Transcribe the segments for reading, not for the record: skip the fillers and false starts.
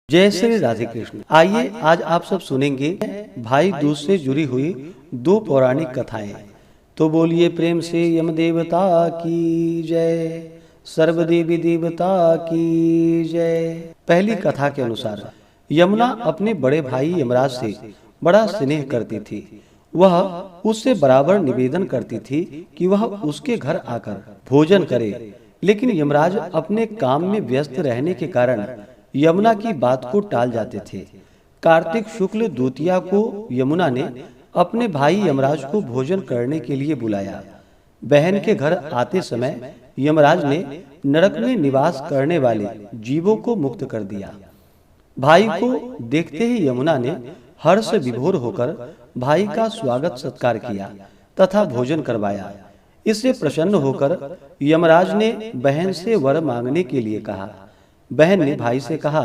जय श्री राधे कृष्ण। आइए आज आप सब सुनेंगे भाई दूज से जुड़ी हुई दो पौराणिक कथाएं। तो बोलिए प्रेम से यम देवता की जय, सर्वदेवी देवता की जय। पहली कथा के अनुसार यमुना अपने बड़े भाई यमराज से बड़ा स्नेह करती थी। वह उससे बराबर निवेदन करती थी कि वह उसके घर आकर भोजन करे, लेकिन यमराज अपने काम में व्यस्त रहने के कारण यमुना की बात को टाल जाते थे। कार्तिक शुक्ल द्वितीया को यमुना ने अपने भाई यमराज को भोजन करने के लिए बुलाया। बहन के घर आते समय यमराज ने नरक में निवास करने वाले जीवों को मुक्त कर दिया। भाई को देखते ही यमुना ने हर्ष विभोर होकर भाई का स्वागत सत्कार किया तथा भोजन करवाया। इससे प्रसन्न होकर यमराज ने बहन से वर मांगने के लिए कहा। बहन ने भाई से कहा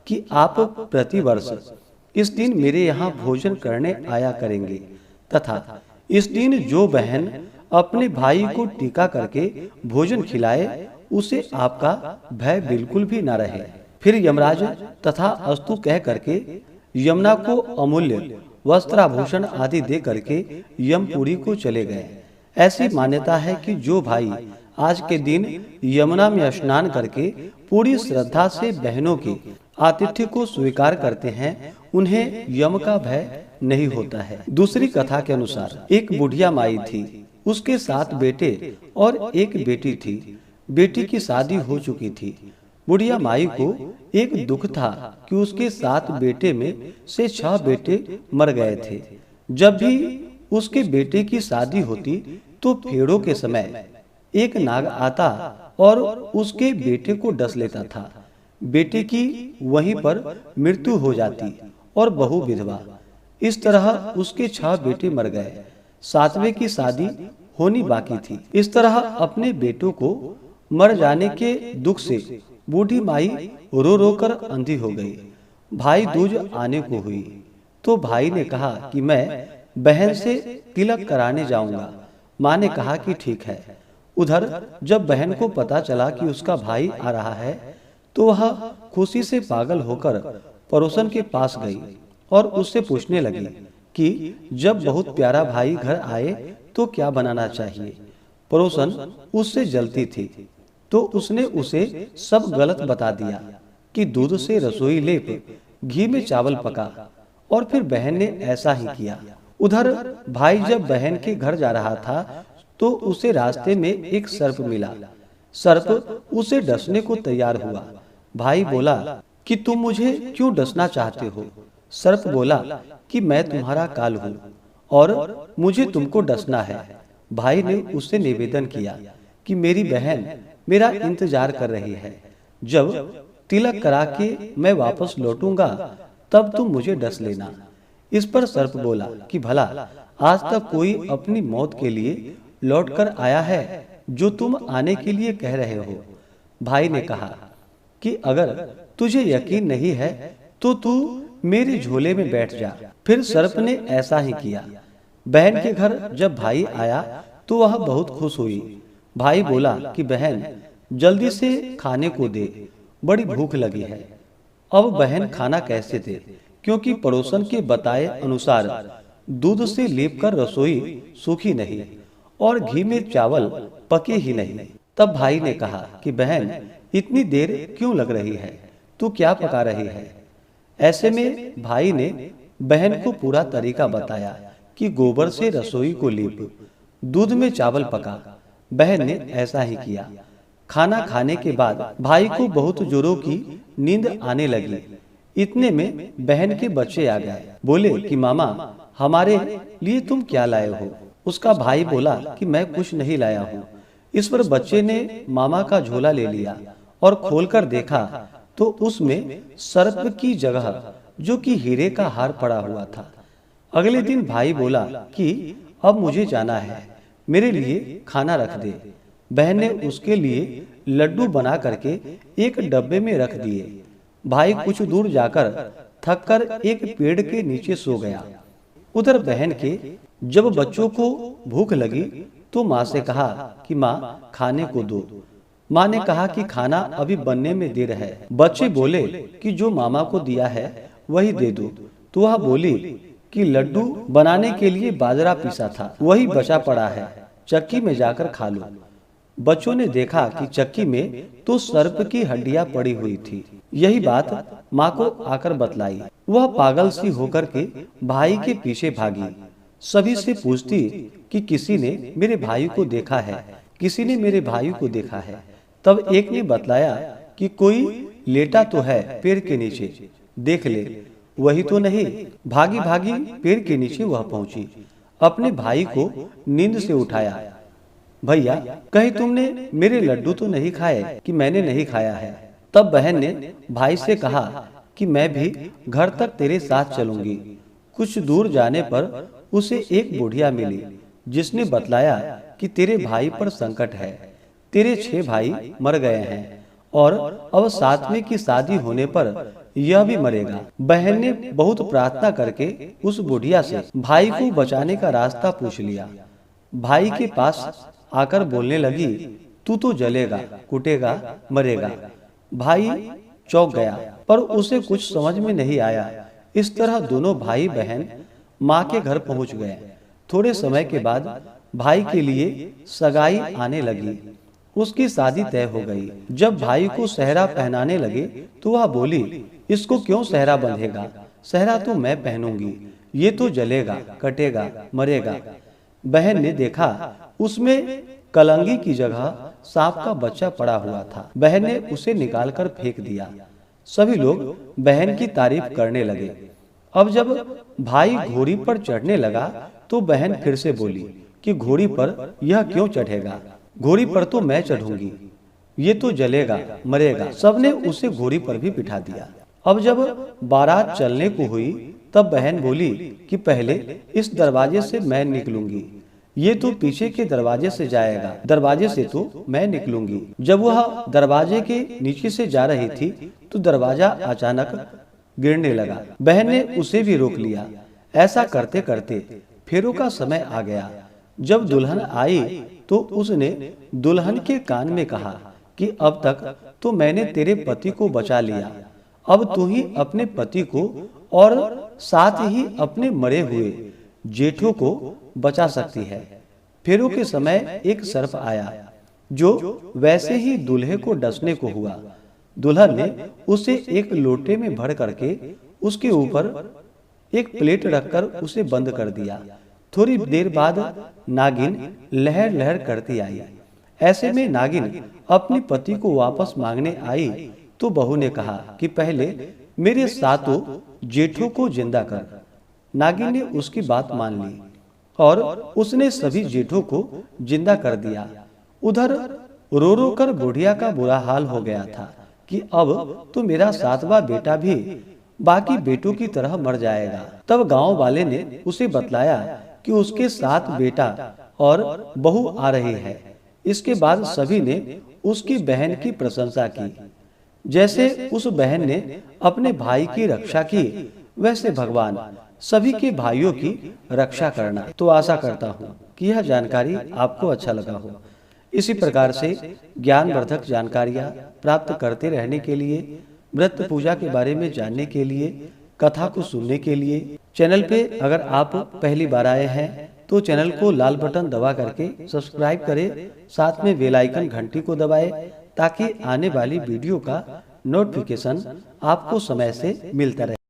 कि आप प्रतिवर्ष इस दिन मेरे यहाँ भोजन करने आया करेंगे तथा इस दिन जो बहन अपने भाई को टीका करके भोजन खिलाए उसे आपका भय बिल्कुल भी न रहे। फिर यमराज तथा अस्तु कह करके यमुना को अमूल्य वस्त्राभूषण आदि दे करके यमपुरी को चले गए। ऐसी मान्यता है कि जो भाई आज के दिन यमुना में स्नान करके पूरी श्रद्धा से बहनों के आतिथ्य को स्वीकार करते हैं, उन्हें यम का भय नहीं होता है। दूसरी कथा के अनुसार एक बुढ़िया माई थी, उसके 7 बेटे और एक बेटी थी। बेटी की शादी हो चुकी थी। बुढ़िया माई को एक दुख था कि उसके 7 बेटे में से 6 बेटे मर गए थे। जब भी उसके बेटे की शादी होती तो फेरों के समय एक नाग आता और उसके बेटे को डस लेता था। बेटे की वहीं पर मृत्यु हो जाती और बहू विधवा। इस तरह उसके 6 बेटे मर गए। 7वें की शादी होनी बाकी थी। इस तरह अपने बेटों को मर जाने के दुख से बूढ़ी माई रो रो कर अंधी हो गई। भाई दूज आने को हुई तो भाई ने कहा कि मैं बहन से तिलक कराने जाऊंगा। माँ ने कहा कि ठीक है। उधर जब बहन को पता चला कि उसका भाई आ रहा है तो वह खुशी से पागल होकर पड़ोसन के पास गई और उससे पूछने लगी कि जब बहुत प्यारा भाई घर आए तो क्या बनाना चाहिए। पड़ोसन उससे जलती थी तो उसने उसे सब गलत बता दिया कि दूध से रसोई लेप, घी में चावल पका, और फिर बहन ने ऐसा ही किया। उधर भाई जब बहन के घर जा रहा था तो उसे रास्ते में एक सर्प मिला। सर्प उसे डसने को तैयार हुआ। भाई बोला कि तुम मुझे क्यों डसना चाहते हो। सर्प बोला कि मैं तुम्हारा काल हूँ और मुझे तुमको डसना है। भाई ने उससे निवेदन किया कि मेरी बहन मेरा इंतजार कर रही है। जब तिलक करा के मैं वापस लौटूंगा तब तुम मुझे डस लेना। इस पर सर्प बोला कि भला आज तक कोई अपनी मौत के लिए लौटकर आया है जो तुम आने के लिए कह रहे हो। भाई ने कहा कि अगर तुझे यकीन नहीं है तो तू मेरे झोले में बैठ जा। फिर सर्प ने ऐसा ही किया। बहन के घर जब भाई आया तो वह बहुत खुश हुई। भाई बोला कि बहन जल्दी से खाने को दे, बड़ी भूख लगी है। अब बहन खाना कैसे दे, क्योंकि पड़ोसन के बताए अनुसार दूध से लेपकर रसोई सूखी नहीं और घी में चावल पके ही नहीं। तब भाई ने कहा कि बहन इतनी देर क्यों लग रही है, तू क्या पका रही है। ऐसे में भाई ने बहन को पूरा तरीका बताया कि गोबर से रसोई को लीप, दूध में चावल पका। बहन ने ऐसा ही किया। खाना खाने के बाद भाई को बहुत जोरों की नींद आने लगी। इतने में बहन के बच्चे आ गए। बोले कि मामा हमारे लिए तुम क्या लाए हो। उसका भाई बोला कि मैं कुछ नहीं लाया हूँ। इस पर बच्चे ने मामा का झोला ले लिया और खोलकर देखा तो उसमें सर्प की जगह जो कि हीरे का हार पड़ा हुआ था। अगले दिन भाई बोला कि अब मुझे जाना है, मेरे लिए खाना रख दे। बहन ने उसके लिए लड्डू बना करके एक डब्बे में रख दिए। भाई कुछ दूर जाकर थककर एक पेड़ के नीचे सो गया। उधर बहन के जब बच्चों को भूख लगी तो माँ से कहा कि माँ खाने को दो। माँ ने कहा कि खाना अभी बनने में देर है। बच्चे बोले कि जो मामा को दिया है वही दे दो। तो वह बोली कि लड्डू बनाने के लिए बाजरा पीसा था, वही बचा पड़ा है, चक्की में जाकर खा लो। बच्चों ने देखा कि चक्की में तो सर्प की हड्डियां पड़ी हुई थी। यही बात माँ को आकर बतलाई। वह पागल सी होकर के भाई के पीछे भागी। सभी से पूछती कि किसी ने मेरे भाई को देखा है, किसी ने मेरे भाई को देखा है। तब एक ने बतलाया कि कोई लेटा तो है पेड़ के नीचे, देख ले। वही तो नहीं। भागी भागी पेड़ के नीचे वह पहुंची, अपने भाई को नींद से उठाया। भैया, कहीं तुमने मेरे लड्डू तो नहीं खाए? कि मैंने नहीं खाया है। तब बहन ने भाई से कहा कि मैं भी घर तक तेरे साथ चलूंगी। कुछ दूर जाने पर उसे एक बुढ़िया मिली, जिसने बतलाया कि तेरे भाई पर संकट है, तेरे 6 भाई मर गए हैं और अब 7वें की शादी होने पर यह भी मरेगा। बहन ने बहुत प्रार्थना करके उस बुढ़िया से भाई को बचाने का रास्ता पूछ लिया। भाई के पास आकर बोलने लगी, तू तो जलेगा, कुटेगा, मरेगा। भाई चौंक गया, पर उसे कुछ समझ में नहीं आया। इस तरह दोनों भाई बहन माँ के घर पहुँच गए। थोड़े समय के बाद भाई के लिए सगाई आने लगी। उसकी शादी तय हो गई। जब भाई को सेहरा पहनाने लगे तो वह बोली, इसको क्यों सेहरा बंधेगा? सेहरा तो मैं पहनूंगी, ये तो जलेगा, कटेगा, मरेगा। बहन ने देखा उसमें कलंगी की जगह सांप का बच्चा पड़ा हुआ था। बहन ने उसे निकालकर फेंक दिया। सभी लोग बहन की तारीफ करने लगे। अब जब भाई घोड़ी पर चढ़ने लगा तो बहन फिर से बोली कि घोड़ी पर यह क्यों चढ़ेगा? घोड़ी पर तो मैं चढ़ूंगी, ये तो जलेगा, मरेगा। सबने उसे घोड़ी पर भी बिठा दिया। अब जब बारात चलने को हुई तब बहन बोली कि पहले इस दरवाजे से मैं निकलूंगी, ये तो पीछे के दरवाजे से जाएगा, दरवाजे से तो मैं निकलूंगी। जब वह दरवाजे के नीचे से जा रही थी तो दरवाजा अचानक गिरने लगा। बहन ने उसे भी रोक लिया। ऐसा करते करते फेरों का समय आ गया। जब दुल्हन आई तो उसने दुल्हन के कान में कहा कि अब तक तो मैंने तेरे पति को बचा लिया, अब तू ही अपने पति को और साथ ही अपने मरे हुए जेठों को बचा सकती है। फेरों के समय एक सर्प आया जो वैसे ही दूल्हे को डसने को हुआ। दुल्हन ने उसे एक लोटे में भर करके उसके ऊपर एक प्लेट रखकर उसे बंद कर दिया। थोड़ी देर बाद नागिन लहर लहर करती आई। ऐसे में नागिन अपने पति को वापस मांगने आई तो बहू ने कहा कि पहले मेरे सातों जेठों को जिंदा कर। नागिन ने उसकी बात मान ली और उसने सभी जेठों को जिंदा कर दिया। उधर रो रो कर बुढ़िया का बुरा हाल हो गया था कि अब तो मेरा 7वां बेटा भी बाकी बेटों की तरह मर जाएगा। तब गांव वाले ने उसे बतलाया कि उसके 7 बेटा और बहू आ रही है। इसके बाद सभी ने उसकी बहन की प्रशंसा की। जैसे उस बहन ने अपने भाई की रक्षा की, वैसे भगवान सभी के भाइयों की रक्षा करना। तो आशा करता हूँ कि यह जानकारी आपको अच्छा लगा हो। इसी प्रकार से ज्ञानवर्धक जानकारियाँ प्राप्त करते रहने के लिए, व्रत पूजा के बारे में जानने के लिए, कथा को सुनने के लिए चैनल पे अगर आप पहली बार आए हैं तो चैनल को लाल बटन दबा करके सब्सक्राइब करें, साथ में बेल आइकन घंटी को दबाएं ताकि आने वाली वीडियो का नोटिफिकेशन आपको समय से मिलता रहे।